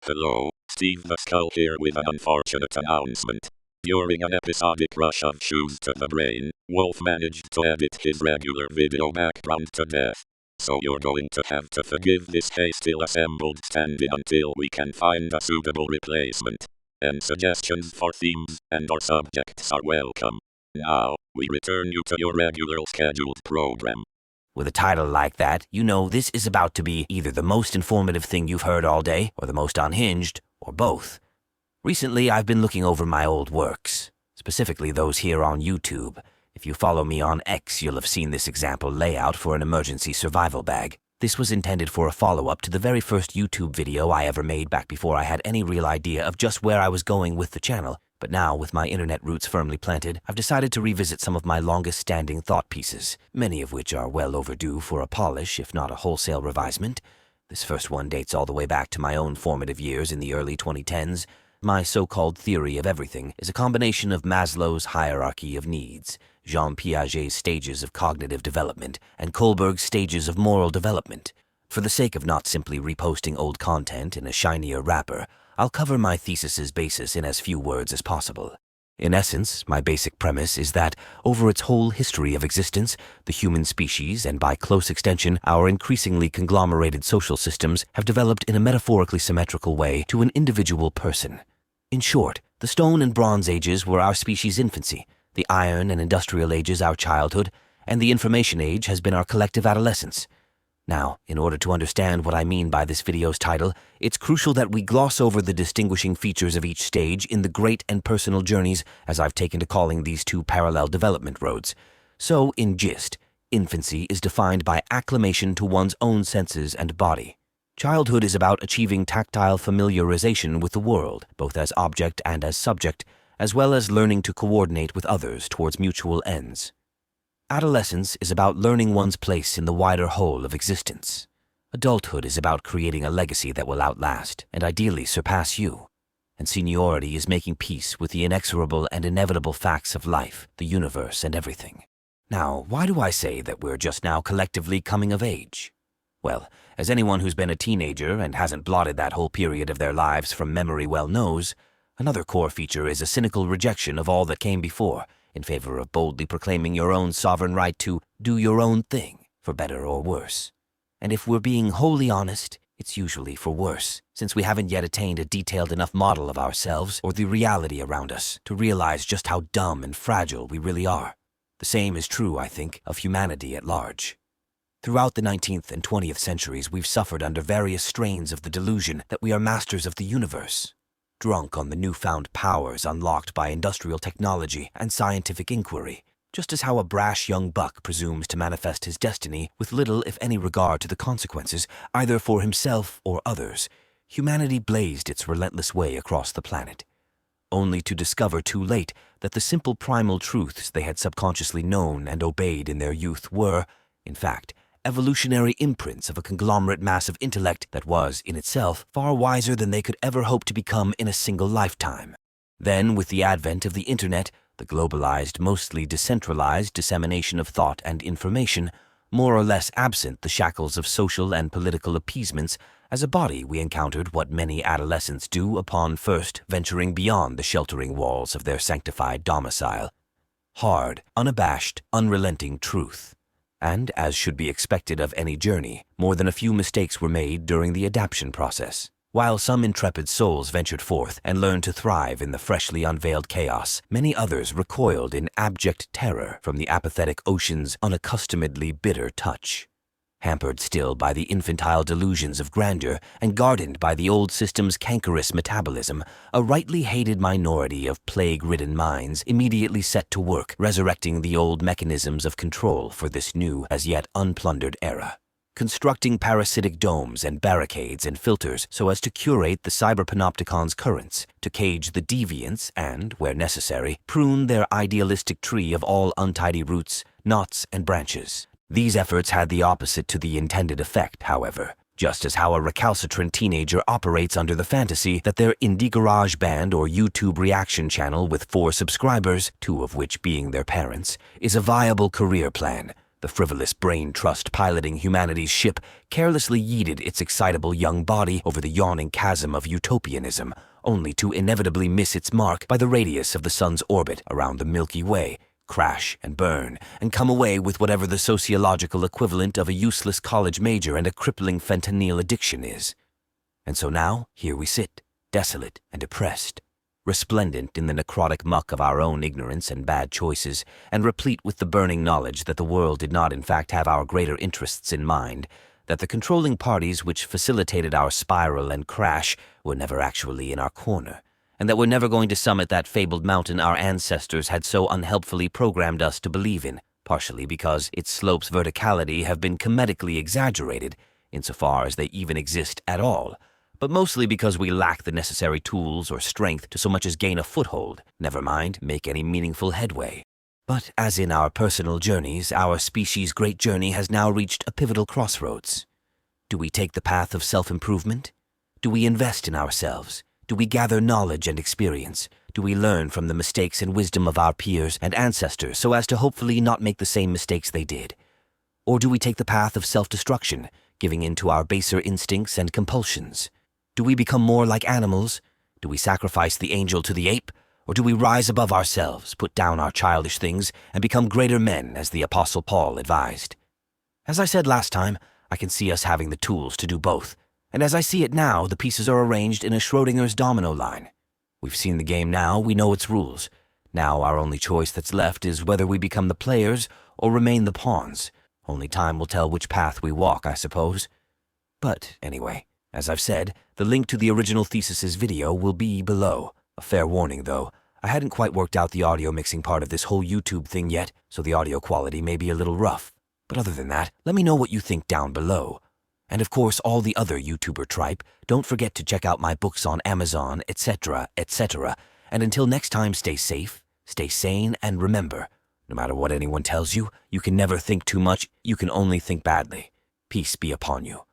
Hello, Steve the Skull here with an unfortunate announcement. During an episodic rush of shoes to the brain, Wolf managed to edit his regular video background to death. So you're going to have to forgive this hastily assembled stand-in until we can find a suitable replacement. And suggestions for themes and/or subjects are welcome. Now, we return you to your regular scheduled program. With a title like that, you know this is about to be either the most informative thing you've heard all day, or the most unhinged, or both. Recently, I've been looking over my old works, specifically those here on YouTube. If you follow me on X, you'll have seen this example layout for an emergency survival bag. This was intended for a follow-up to the very first YouTube video I ever made back before I had any real idea of just where I was going with the channel. But now, with my internet roots firmly planted, I've decided to revisit some of my longest-standing thought pieces, many of which are well overdue for a polish, if not a wholesale revisement. This first one dates all the way back to my own formative years in the early 2010s. My so-called theory of everything is a combination of Maslow's hierarchy of needs, Jean Piaget's stages of cognitive development, and Kohlberg's stages of moral development. For the sake of not simply reposting old content in a shinier wrapper, I'll cover my thesis's basis in as few words as possible. In essence, my basic premise is that, over its whole history of existence, the human species, and by close extension, our increasingly conglomerated social systems, have developed in a metaphorically symmetrical way to an individual person. In short, the Stone and Bronze Ages were our species' infancy, the Iron and Industrial Ages our childhood, and the Information Age has been our collective adolescence. Now, in order to understand what I mean by this video's title, it's crucial that we gloss over the distinguishing features of each stage in the great and personal journeys, as I've taken to calling these two parallel development roads. So, in gist, infancy is defined by acclimation to one's own senses and body. Childhood is about achieving tactile familiarization with the world, both as object and as subject, as well as learning to coordinate with others towards mutual ends. Adolescence is about learning one's place in the wider whole of existence. Adulthood is about creating a legacy that will outlast and ideally surpass you. And seniority is making peace with the inexorable and inevitable facts of life, the universe, and everything. Now, why do I say that we're just now collectively coming of age? Well, as anyone who's been a teenager and hasn't blotted that whole period of their lives from memory well knows, another core feature is a cynical rejection of all that came before, in favor of boldly proclaiming your own sovereign right to do your own thing, for better or worse. And if we're being wholly honest, it's usually for worse, since we haven't yet attained a detailed enough model of ourselves or the reality around us to realize just how dumb and fragile we really are. The same is true, I think, of humanity at large. Throughout the 19th and 20th centuries, we've suffered under various strains of the delusion that we are masters of the universe. Drunk on the newfound powers unlocked by industrial technology and scientific inquiry, just as how a brash young buck presumes to manifest his destiny with little if any regard to the consequences, either for himself or others, humanity blazed its relentless way across the planet, only to discover too late that the simple primal truths they had subconsciously known and obeyed in their youth were, in fact, evolutionary imprints of a conglomerate mass of intellect that was, in itself, far wiser than they could ever hope to become in a single lifetime. Then, with the advent of the Internet, the globalized, mostly decentralized dissemination of thought and information, more or less absent the shackles of social and political appeasements, as a body we encountered what many adolescents do upon first venturing beyond the sheltering walls of their sanctified domicile. Hard, unabashed, unrelenting truth. And, as should be expected of any journey, more than a few mistakes were made during the adaptation process. While some intrepid souls ventured forth and learned to thrive in the freshly unveiled chaos, many others recoiled in abject terror from the apathetic ocean's unaccustomedly bitter touch. Hampered still by the infantile delusions of grandeur and guarded by the old system's cankerous metabolism, a rightly hated minority of plague-ridden minds immediately set to work resurrecting the old mechanisms of control for this new, as yet unplundered era. Constructing parasitic domes and barricades and filters so as to curate the cyberpanopticon's currents, to cage the deviants and, where necessary, prune their idealistic tree of all untidy roots, knots, and branches. These efforts had the opposite to the intended effect, however, just as how a recalcitrant teenager operates under the fantasy that their indie garage band or YouTube reaction channel with 4 subscribers, 2 of which being their parents, is a viable career plan. The frivolous brain trust piloting humanity's ship carelessly yeeted its excitable young body over the yawning chasm of utopianism, only to inevitably miss its mark by the radius of the sun's orbit around the Milky Way, crash and burn, and come away with whatever the sociological equivalent of a useless college major and a crippling fentanyl addiction is. And so now, here we sit, desolate and depressed, resplendent in the necrotic muck of our own ignorance and bad choices, and replete with the burning knowledge that the world did not in fact have our greater interests in mind, that the controlling parties which facilitated our spiral and crash were never actually in our corner, and that we're never going to summit that fabled mountain our ancestors had so unhelpfully programmed us to believe in, partially because its slopes' verticality have been comedically exaggerated, insofar as they even exist at all, but mostly because we lack the necessary tools or strength to so much as gain a foothold, never mind make any meaningful headway. But as in our personal journeys, our species' great journey has now reached a pivotal crossroads. Do we take the path of self-improvement? Do we invest in ourselves? Do we gather knowledge and experience? Do we learn from the mistakes and wisdom of our peers and ancestors so as to hopefully not make the same mistakes they did? Or do we take the path of self-destruction, giving in to our baser instincts and compulsions? Do we become more like animals? Do we sacrifice the angel to the ape? Or do we rise above ourselves, put down our childish things, and become greater men, as the Apostle Paul advised? As I said last time, I can see us having the tools to do both, and as I see it now, the pieces are arranged in a Schrodinger's domino line. We've seen the game now, we know its rules. Now our only choice that's left is whether we become the players or remain the pawns. Only time will tell which path we walk, I suppose. But anyway, as I've said, the link to the original thesis's video will be below. A fair warning, though. I hadn't quite worked out the audio mixing part of this whole YouTube thing yet, so the audio quality may be a little rough. But other than that, let me know what you think down below. And of course, all the other YouTuber tripe, don't forget to check out my books on Amazon, etc., etc. And until next time, stay safe, stay sane, and remember, no matter what anyone tells you, you can never think too much, you can only think badly. Peace be upon you.